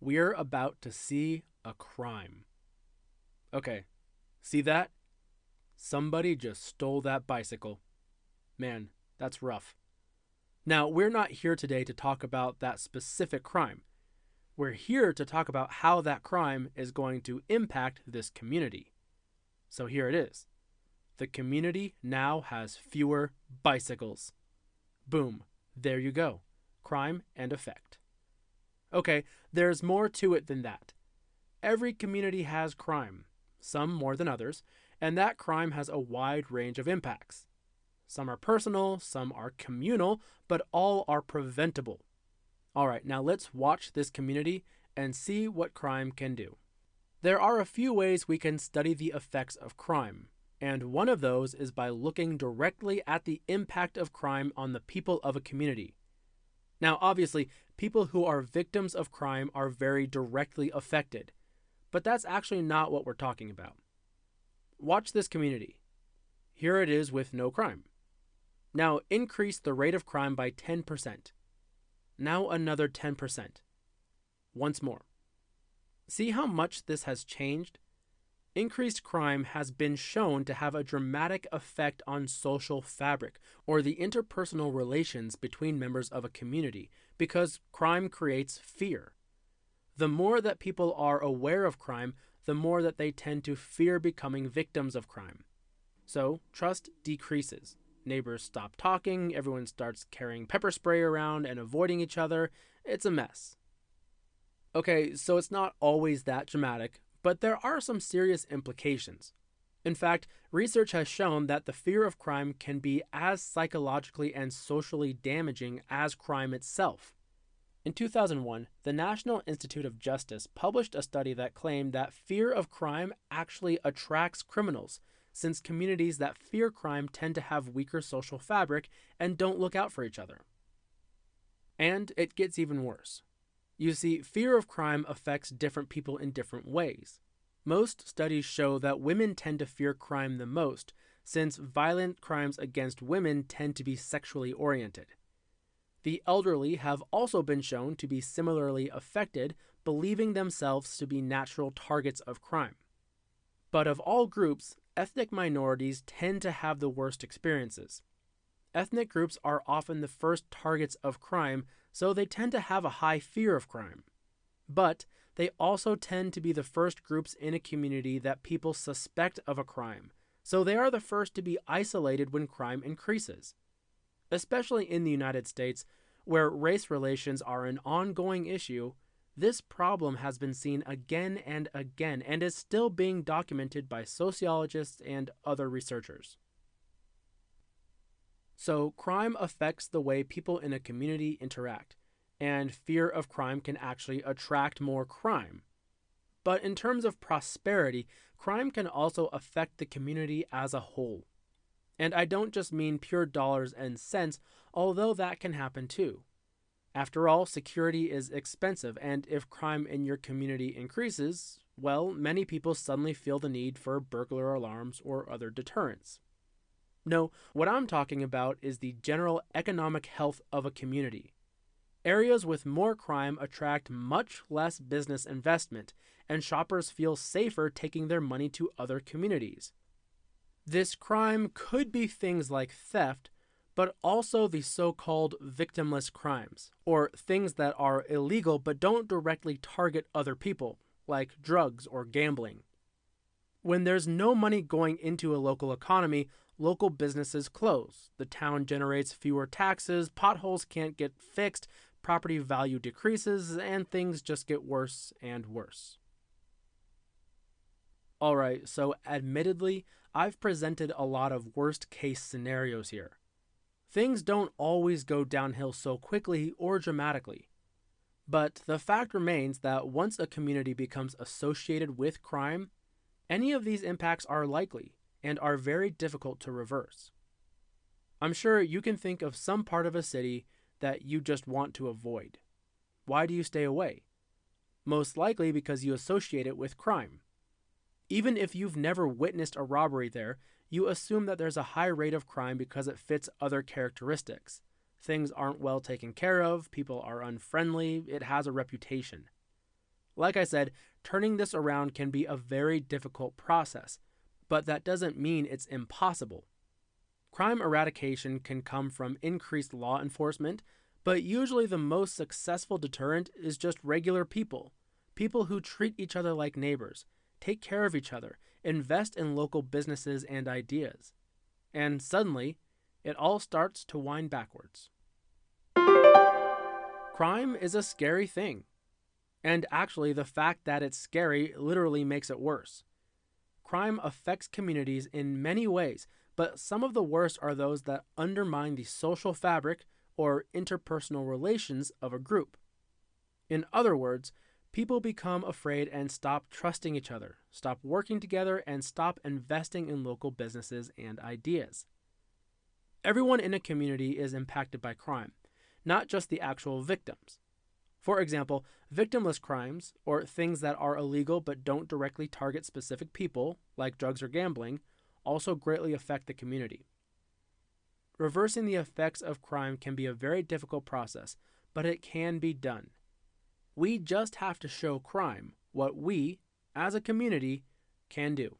We're about to see a crime. Okay, see that? Somebody just stole that bicycle. Man, that's rough. Now, we're not here today to talk about that specific crime. We're here to talk about how that crime is going to impact this community. So here it is. The community now has fewer bicycles. Boom. There you go. Crime and effect. Okay, there's more to it than that. Every community has crime, some more than others, and that crime has a wide range of impacts. Some are personal, some are communal, but all are preventable. All right, now let's watch this community and see what crime can do. There are a few ways we can study the effects of crime, and one of those is by looking directly at the impact of crime on the people of a community. Now, obviously, people who are victims of crime are very directly affected, but that's actually not what we're talking about. Watch this community. Here it is with no crime. Now, increase the rate of crime by 10%. Now another 10%. Once more. See how much this has changed? Increased crime has been shown to have a dramatic effect on social fabric, or the interpersonal relations between members of a community, because crime creates fear. The more that people are aware of crime, the more that they tend to fear becoming victims of crime. So, trust decreases. Neighbors stop talking, everyone starts carrying pepper spray around and avoiding each other. It's a mess. Okay, so it's not always that dramatic, but there are some serious implications. In fact, research has shown that the fear of crime can be as psychologically and socially damaging as crime itself. In 2001, the National Institute of Justice published a study that claimed that fear of crime actually attracts criminals, since communities that fear crime tend to have weaker social fabric and don't look out for each other. And it gets even worse. You see, fear of crime affects different people in different ways. Most studies show that women tend to fear crime the most, since violent crimes against women tend to be sexually oriented. The elderly have also been shown to be similarly affected, believing themselves to be natural targets of crime. But of all groups, ethnic minorities tend to have the worst experiences. Ethnic groups are often the first targets of crime, so they tend to have a high fear of crime. But they also tend to be the first groups in a community that people suspect of a crime, so they are the first to be isolated when crime increases. Especially in the United States, where race relations are an ongoing issue, this problem has been seen again and again and is still being documented by sociologists and other researchers. So, crime affects the way people in a community interact, and fear of crime can actually attract more crime. But in terms of prosperity, crime can also affect the community as a whole. And I don't just mean pure dollars and cents, although that can happen too. After all, security is expensive, and if crime in your community increases, well, many people suddenly feel the need for burglar alarms or other deterrents. No, what I'm talking about is the general economic health of a community. Areas with more crime attract much less business investment, and shoppers feel safer taking their money to other communities. This crime could be things like theft, but also the so-called victimless crimes, or things that are illegal but don't directly target other people, like drugs or gambling. When there's no money going into a local economy, local businesses close, the town generates fewer taxes, potholes can't get fixed, property value decreases, and things just get worse and worse. Alright, so admittedly, I've presented a lot of worst case scenarios here. Things don't always go downhill so quickly or dramatically. But the fact remains that once a community becomes associated with crime, any of these impacts are likely and are very difficult to reverse. I'm sure you can think of some part of a city that you just want to avoid. Why do you stay away? Most likely because you associate it with crime. Even if you've never witnessed a robbery there, you assume that there's a high rate of crime because it fits other characteristics. Things aren't well taken care of, people are unfriendly, it has a reputation. Like I said, turning this around can be a very difficult process, but that doesn't mean it's impossible. Crime eradication can come from increased law enforcement, but usually the most successful deterrent is just regular people. People who treat each other like neighbors, take care of each other, invest in local businesses and ideas. And suddenly, it all starts to wind backwards. Crime is a scary thing. And actually, the fact that it's scary literally makes it worse. Crime affects communities in many ways, but some of the worst are those that undermine the social fabric or interpersonal relations of a group. In other words, people become afraid and stop trusting each other, stop working together, and stop investing in local businesses and ideas. Everyone in a community is impacted by crime, not just the actual victims. For example, victimless crimes, or things that are illegal but don't directly target specific people, like drugs or gambling, also greatly affect the community. Reversing the effects of crime can be a very difficult process, but it can be done. We just have to show crime what we, as a community, can do.